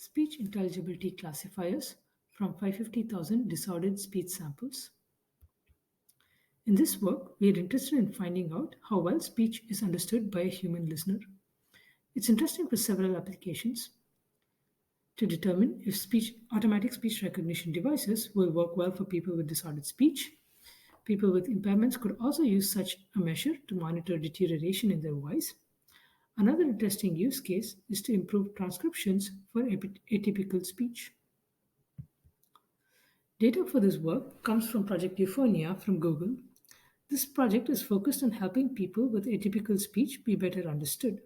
Speech intelligibility classifiers from 550,000 disordered speech samples. In this work, we are interested in finding out how well speech is understood by a human listener. It's interesting for several applications. To determine if automatic speech recognition devices will work well for people with disordered speech, people with impairments could also use such a measure to monitor deterioration in their voice. Another interesting use case is to improve transcriptions for atypical speech. Data for this work comes from Project Euphonia from Google. This project is focused on helping people with atypical speech be better understood.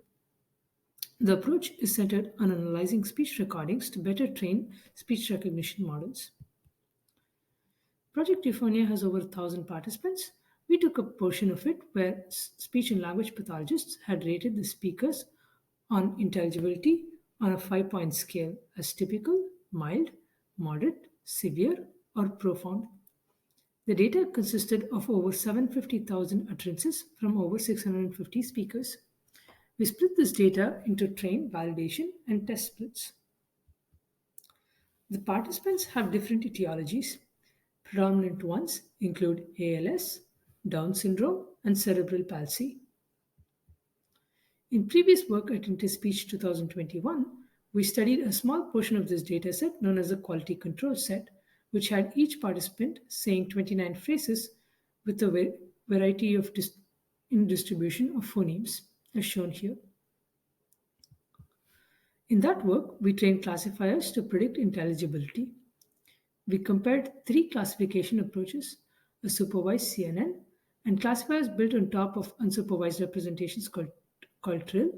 The approach is centered on analyzing speech recordings to better train speech recognition models. Project Euphonia has over 1,000 participants. We took a portion of it where speech and language pathologists had rated the speakers on intelligibility on a 5-point scale as typical, mild, moderate, severe, or profound. The data consisted of over 750,000 utterances from over 650 speakers. We split this data into train, validation, and test splits. The participants have different etiologies. Predominant ones include ALS, Down syndrome, and cerebral palsy. In previous work at InterSpeech 2021, we studied a small portion of this dataset known as the quality control set, which had each participant saying 29 phrases with a variety of in distribution of phonemes, as shown here. In that work, we trained classifiers to predict intelligibility. We compared three classification approaches, a supervised CNN, and classifiers built on top of unsupervised representations called TRIL,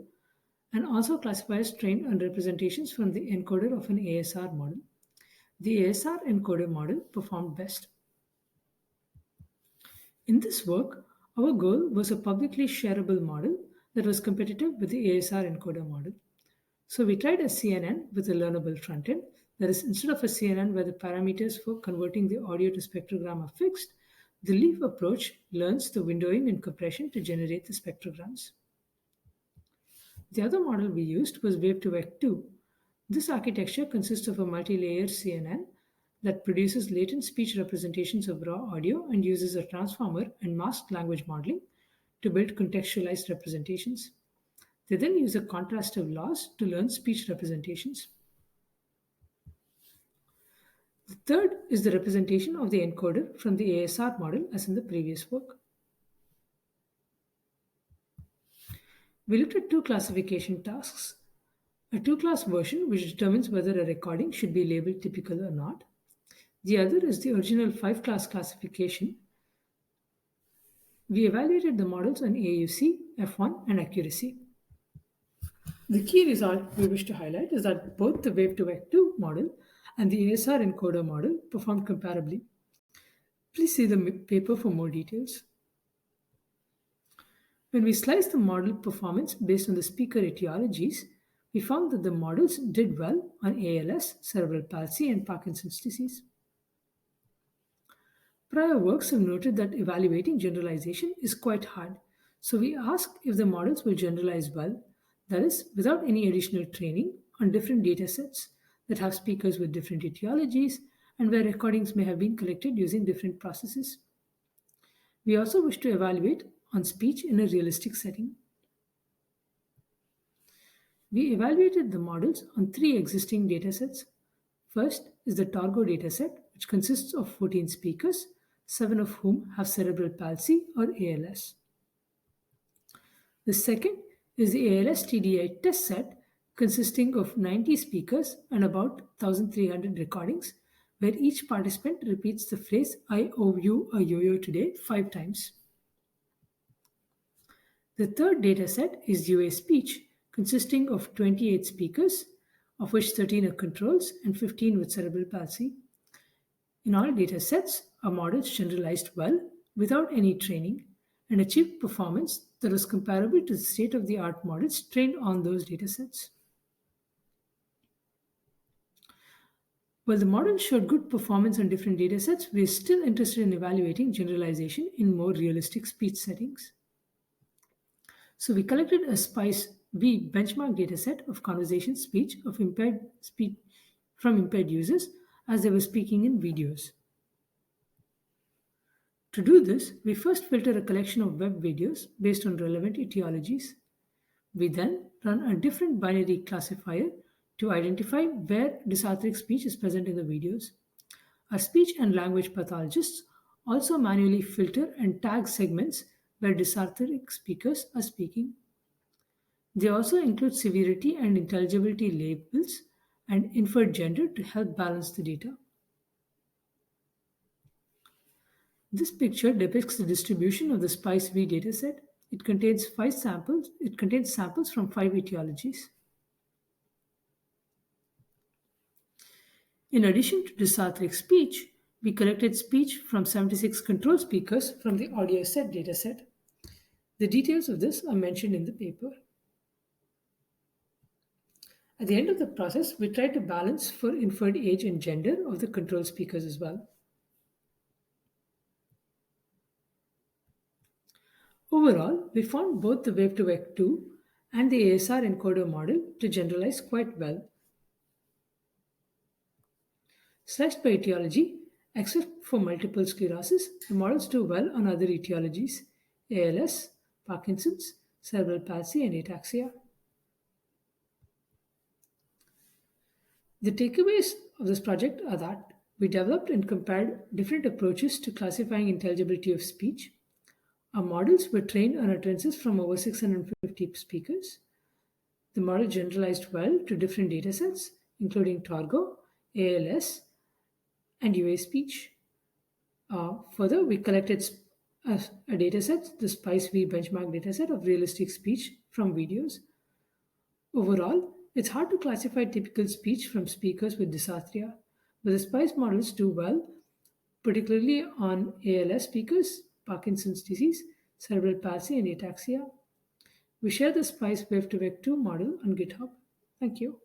and also classifiers trained on representations from the encoder of an ASR model. The ASR encoder model performed best. In this work, our goal was a publicly shareable model that was competitive with the ASR encoder model. So we tried a CNN with a learnable frontend. That is, instead of a CNN where the parameters for converting the audio to spectrogram are fixed, the LEAF approach learns the windowing and compression to generate the spectrograms. The other model we used was Wave2Vec2. This architecture consists of a multi-layer CNN that produces latent speech representations of raw audio and uses a transformer and masked language modeling to build contextualized representations. They then use a contrastive loss to learn speech representations. The third is the representation of the encoder from the ASR model as in the previous work. We looked at two classification tasks. A two-class version which determines whether a recording should be labeled typical or not. The other is the original 5-class classification. We evaluated the models on AUC, F1, and accuracy. The key result we wish to highlight is that both the Wave2Vec2 model and the ASR encoder model performed comparably. Please see the paper for more details. When we sliced the model performance based on the speaker etiologies, we found that the models did well on ALS, cerebral palsy, and Parkinson's disease. Prior works have noted that evaluating generalization is quite hard, so we asked if the models will generalize well, that is, without any additional training on different datasets that have speakers with different etiologies and where recordings may have been collected using different processes. We also wish to evaluate on speech in a realistic setting. We evaluated the models on 3 existing datasets. First is the TORGO dataset, which consists of 14 speakers, 7 of whom have cerebral palsy or ALS. The second is the ALS-TDI test set, consisting of 90 speakers and about 1,300 recordings, where each participant repeats the phrase, "I owe you a yo-yo today" 5 times. The third dataset is UASpeech, consisting of 28 speakers, of which 13 are controls and 15 with cerebral palsy. In all datasets, our models generalized well without any training and achieved performance that was comparable to the state-of-the-art models trained on those datasets. While the models showed good performance on different datasets, we are still interested in evaluating generalization in more realistic speech settings. So we collected a spice We benchmark dataset of conversation speech of impaired speech from impaired users as they were speaking in videos. To do this, we first filter a collection of web videos based on relevant etiologies. We then run a different binary classifier to identify where dysarthric speech is present in the videos. Our speech and language pathologists also manually filter and tag segments where dysarthric speakers are speaking. They also include severity and intelligibility labels and inferred gender to help balance the data. This picture depicts the distribution of the SPICE-V dataset. It contains samples from 5 etiologies. In addition to dysarthric speech, we collected speech from 76 control speakers from the audio set dataset. The details of this are mentioned in the paper. At the end of the process, we tried to balance for inferred age and gender of the control speakers as well. Overall, we found both the Wave2Vec2 and the ASR encoder model to generalize quite well. Sliced by etiology, except for multiple sclerosis, the models do well on other etiologies: ALS, Parkinson's, cerebral palsy, and ataxia. The takeaways of this project are that we developed and compared different approaches to classifying intelligibility of speech. Our models were trained on utterances from over 650 speakers. The model generalized well to different datasets, including TORGO, ALS, and UASpeech. Further, we collected a dataset, the SPICE-V benchmark dataset of realistic speech from videos. Overall, it's hard to classify typical speech from speakers with dysarthria, but the SPICE models do well, particularly on ALS speakers, Parkinson's disease, cerebral palsy, and ataxia. We share the SPICE Wave2Vec2 model on GitHub. Thank you.